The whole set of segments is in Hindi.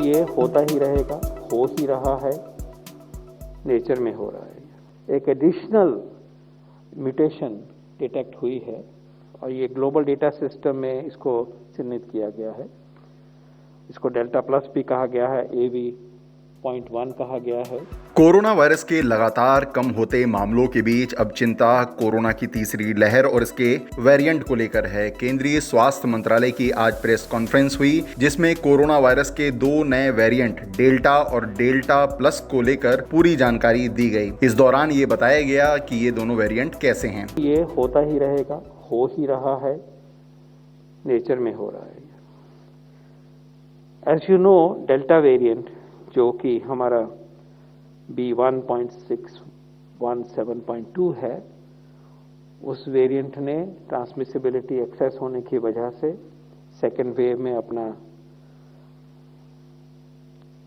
ये होता ही रहेगा, हो ही रहा है, नेचर में हो रहा है। एक एडिशनल म्यूटेशन डिटेक्ट हुई है और ये ग्लोबल डेटा सिस्टम में इसको चिन्हित किया गया है। इसको डेल्टा प्लस भी कहा गया है, AV.1 कहा गया है। कोरोना वायरस के लगातार कम होते मामलों के बीच अब चिंता कोरोना की तीसरी लहर और इसके वेरिएंट को लेकर है। केंद्रीय स्वास्थ्य मंत्रालय की आज प्रेस कॉन्फ्रेंस हुई, जिसमें कोरोना वायरस के 2 नए वेरिएंट डेल्टा और डेल्टा प्लस को लेकर पूरी जानकारी दी गई। इस दौरान ये बताया गया कि ये दोनों वेरिएंट कैसे हैं। ये होता ही रहेगा, हो ही रहा है, नेचर में हो रहा है। As you know, delta variant जो कि हमारा B1.617.2 है, उस वेरिएंट ने ट्रांसमिसिबिलिटी एक्सेस होने की वजह से सेकेंड वेव में अपना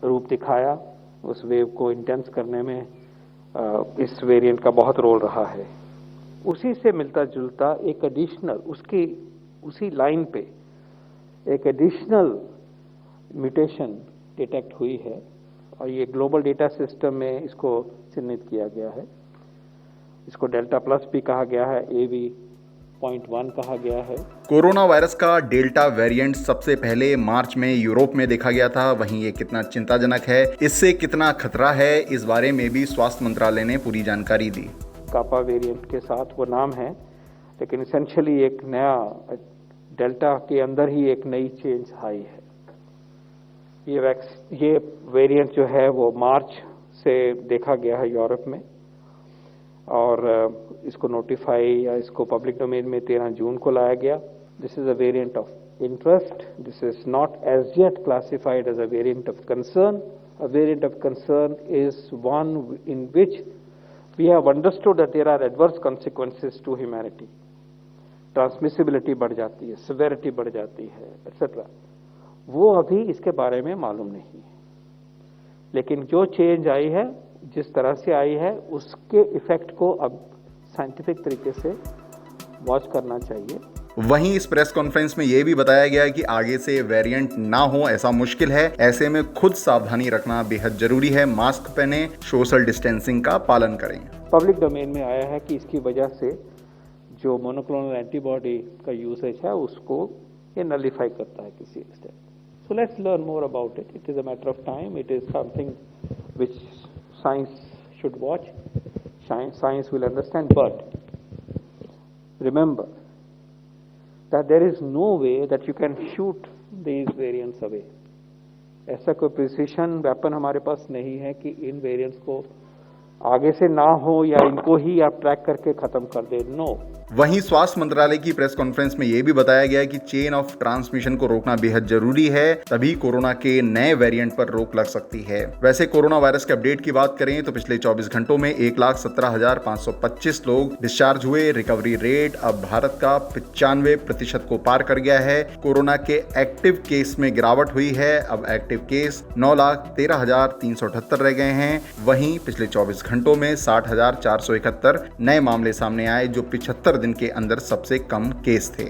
रूप दिखाया। उस वेव को इंटेंस करने में इस वेरिएंट का बहुत रोल रहा है। उसी से मिलता जुलता एक एडिशनल, उसी लाइन पे एक एडिशनल म्यूटेशन डिटेक्ट हुई है और ये ग्लोबल डेटा सिस्टम में इसको चिन्हित किया गया है। इसको डेल्टा प्लस भी कहा गया है, AV.1 कहा गया है। कोरोना वायरस का डेल्टा वेरिएंट सबसे पहले मार्च में यूरोप में देखा गया था। वहीं ये कितना चिंताजनक है, इससे कितना खतरा है, इस बारे में भी स्वास्थ्य मंत्रालय ने पूरी जानकारी दी। कापा वेरिएंट के साथ वो नाम है, लेकिन एसेंशियली एक नया डेल्टा के अंदर ही एक नई चेंज आई है। ये वेरिएंट जो है वो मार्च से देखा गया है यूरोप में और इसको नोटिफाई या इसको पब्लिक डोमेन में 13 जून को लाया गया। This is a variant of interest, this is not as yet classified as a variant of concern. A variant of concern is one in which we have understood that there are adverse consequences to humanity. Transmissibility बढ़ जाती है, सिवियरिटी बढ़ जाती है, एटसेट्रा। वो अभी इसके बारे में मालूम नहीं है, लेकिन जो चेंज आई है, जिस तरह से आई है, उसके इफेक्ट को अब साइंटिफिक तरीके से वॉच करना चाहिए। वहीं इस प्रेस कॉन्फ्रेंस में यह भी बताया गया कि आगे से वेरिएंट ना हो ऐसा मुश्किल है। ऐसे में खुद सावधानी रखना बेहद जरूरी है। मास्क पहने, सोशल डिस्टेंसिंग का पालन करें। पब्लिक डोमेन में आया है कि इसकी वजह से जो मोनोक्लोनल एंटीबॉडी का यूसेज है उसको ये नलिफाई करता है किसी extent. So let's learn more about it. It is a matter of time. It is something which science should watch. Science will understand. But remember that there is no way that you can shoot these variants away. ऐसा कोई प्रिसिशन वेपन हमारे पास नहीं है कि इन वेरिएंट्स को आगे से ना हो या इनको ही आप ट्रैक करके खत्म कर दे। नो। वहीं स्वास्थ्य मंत्रालय की प्रेस कॉन्फ्रेंस में यह भी बताया गया कि चेन ऑफ ट्रांसमिशन को रोकना बेहद जरूरी है, तभी कोरोना के नए वेरिएंट पर रोक लग सकती है। वैसे कोरोना वायरस के अपडेट की बात करें तो पिछले 24 घंटों में 1,17,525 लोग डिस्चार्ज हुए। रिकवरी रेट अब भारत का 95% को पार कर गया है। कोरोना के एक्टिव केस में गिरावट हुई है। अब एक्टिव केस 9,13,378 रह गए हैं। वहीं पिछले 24 घंटों में 60,471 नए मामले सामने आए, जो 75 दिन के अंदर सबसे कम केस थे।